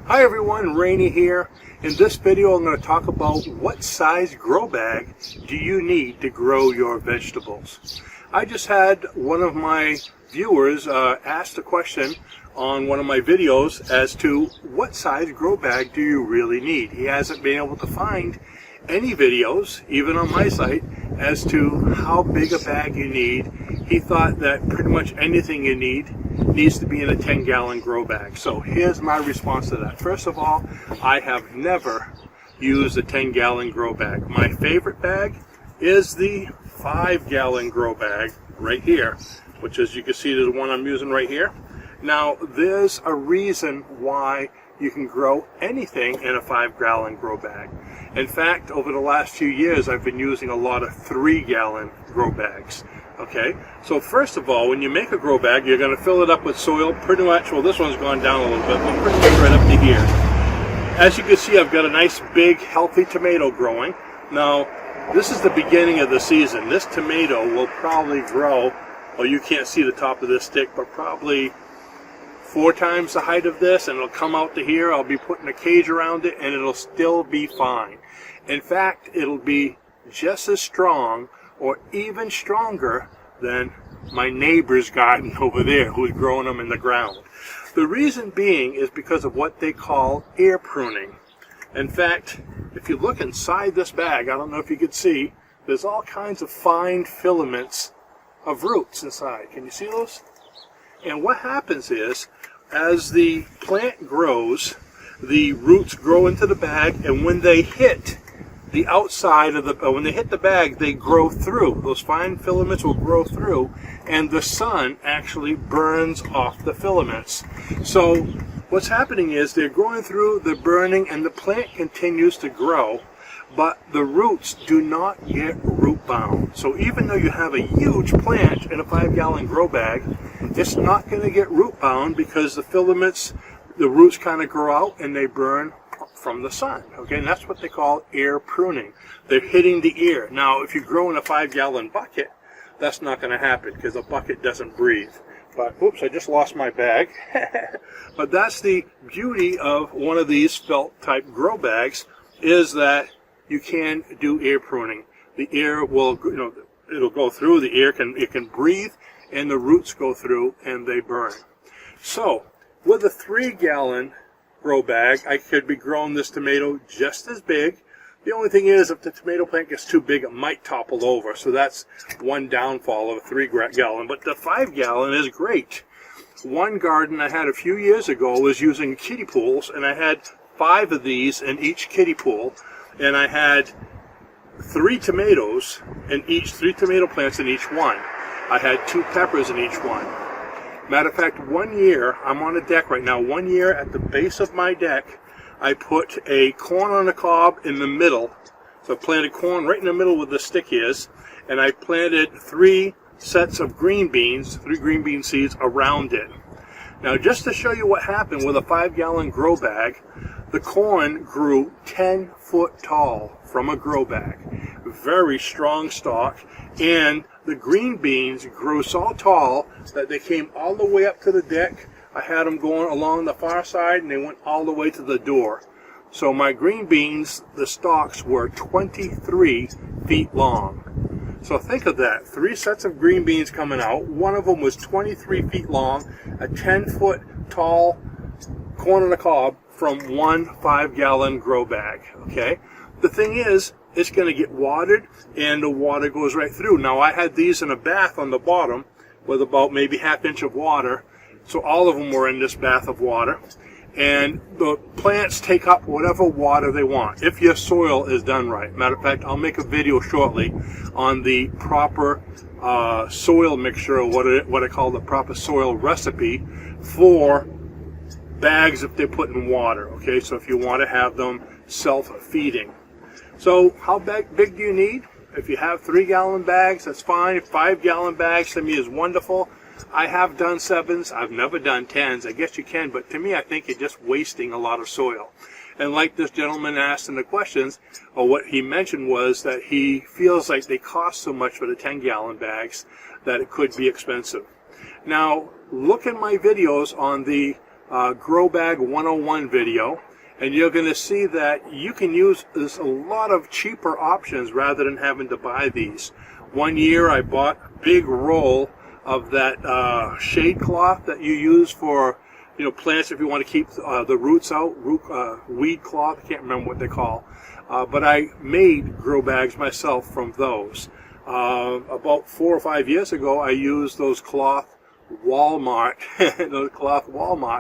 Hi everyone, Rene here. In this video I'm going to talk about what size grow bag do you need to grow your vegetables. I just had one of my viewers ask a question on one of my videos as to what size grow bag do you really need. He hasn't been able to find any videos, even on my site, as to how big a bag you need. He thought that pretty much anything you need needs to be in a 10-gallon grow bag. So here's my response to that. First of all, I have never used a 10-gallon grow bag. My favorite bag is the 5-gallon grow bag right here, which, as you can see, is the one I'm using right here. Now, there's a reason why you can grow anything in a 5-gallon grow bag. In fact, over the last few years, I've been using a lot of 3-gallon grow bags. Okay, so first of all, when you make a grow bag, you're going to fill it up with soil pretty much. Well, this one's gone down a little bit, but pretty much right up to here. As you can see, I've got a nice big healthy tomato growing. Now, this is the beginning of the season. This tomato will probably grow, well, you can't see the top of this stick, but probably 4 times the height of this, and it'll come out to here. I'll be putting a cage around it, and it'll still be fine. In fact, it'll be just as strong or even stronger than my neighbor's garden over there, who's growing them in the ground. The reason being is because of what they call air pruning. In fact, if you look inside this bag, I don't know if you could see, there's all kinds of fine filaments of roots inside. Can you see those? And what happens is, as the plant grows, the roots grow into the bag, and when they hit the outside of when they hit the bag, they grow through. Those fine filaments will grow through, and the sun actually burns off the filaments. So what's happening is they're going through, they're burning, and the plant continues to grow, but the roots do not get root bound. So even though you have a huge plant in a 5-gallon grow bag, it's not going to get root bound because the filaments, the roots kind of grow out and they burn from the sun. Okay, and that's what they call air pruning. They're hitting the air. Now, if you grow in a 5-gallon bucket, that's not going to happen because a bucket doesn't breathe. But, oops, I just lost my bag. But that's the beauty of one of these felt type grow bags, is that you can do air pruning. The air will, it'll go through. The air it can breathe, and the roots go through and they burn. So with a 3-gallon grow bag, I could be growing this tomato just as big. The only thing is, if the tomato plant gets too big, it might topple over. So that's one downfall of a 3-gallon. But the 5-gallon is great. One garden I had a few years ago was using kiddie pools, and I had 5 of these in each kiddie pool, and I had 3 tomatoes in each, 3 tomato plants in each one. I had 2 peppers in each one. Matter of fact, one year, I'm on a deck right now, one year at the base of my deck, I put a corn on the cob in the middle. So I planted corn right in the middle where the stick is, and I planted 3 sets of green beans, 3 green bean seeds around it. Now, just to show you what happened with a 5-gallon grow bag, the corn grew 10 foot tall from a grow bag. Very strong stalk, and the green beans grew so tall that they came all the way up to the deck. I had them going along the far side, and they went all the way to the door. So my green beans, the stalks were 23 feet long. So think of that, 3 sets of green beans coming out. One of them was 23 feet long, a 10-foot tall corn on the cob from one 5-gallon grow bag. Okay, the thing is, it's going to get watered, and the water goes right through. Now, I had these in a bath on the bottom with about maybe ½ inch of water, so all of them were in this bath of water. And the plants take up whatever water they want, if your soil is done right. Matter of fact, I'll make a video shortly on the proper soil mixture, or what I call the proper soil recipe for bags if they're put in water. Okay, so if you want to have them self-feeding. So how big do you need? If you have 3-gallon bags, that's fine. 5-gallon bags to me is wonderful. I have done 7s. I've never done 10s. I guess you can, but to me, I think you're just wasting a lot of soil. And like this gentleman asked in the questions, or what he mentioned was that he feels like they cost so much for the 10-gallon bags that it could be expensive. Now, look at my videos on the Grow Bag 101 video, and you're going to see that you can use this a lot of cheaper options rather than having to buy these. One year I bought a big roll of that shade cloth that you use for, you know, plants if you want to keep the roots out, weed cloth, I can't remember what they call. But I made grow bags myself from those. About 4 or 5 years ago, I used those cloth Walmart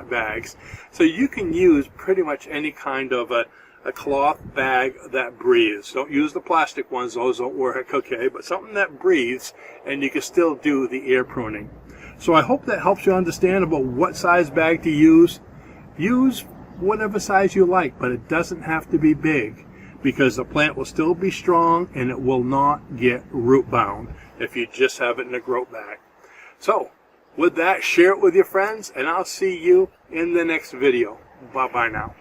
bags. So you can use pretty much any kind of a cloth bag that breathes. Don't use the plastic ones, those don't work, okay, but something that breathes and you can still do the air pruning. So I hope that helps you understand about what size bag to use. Use whatever size you like, but it doesn't have to be big, because the plant will still be strong and it will not get root bound if you just have it in a grow bag. So with that, share it with your friends, and I'll see you in the next video. Bye-bye now.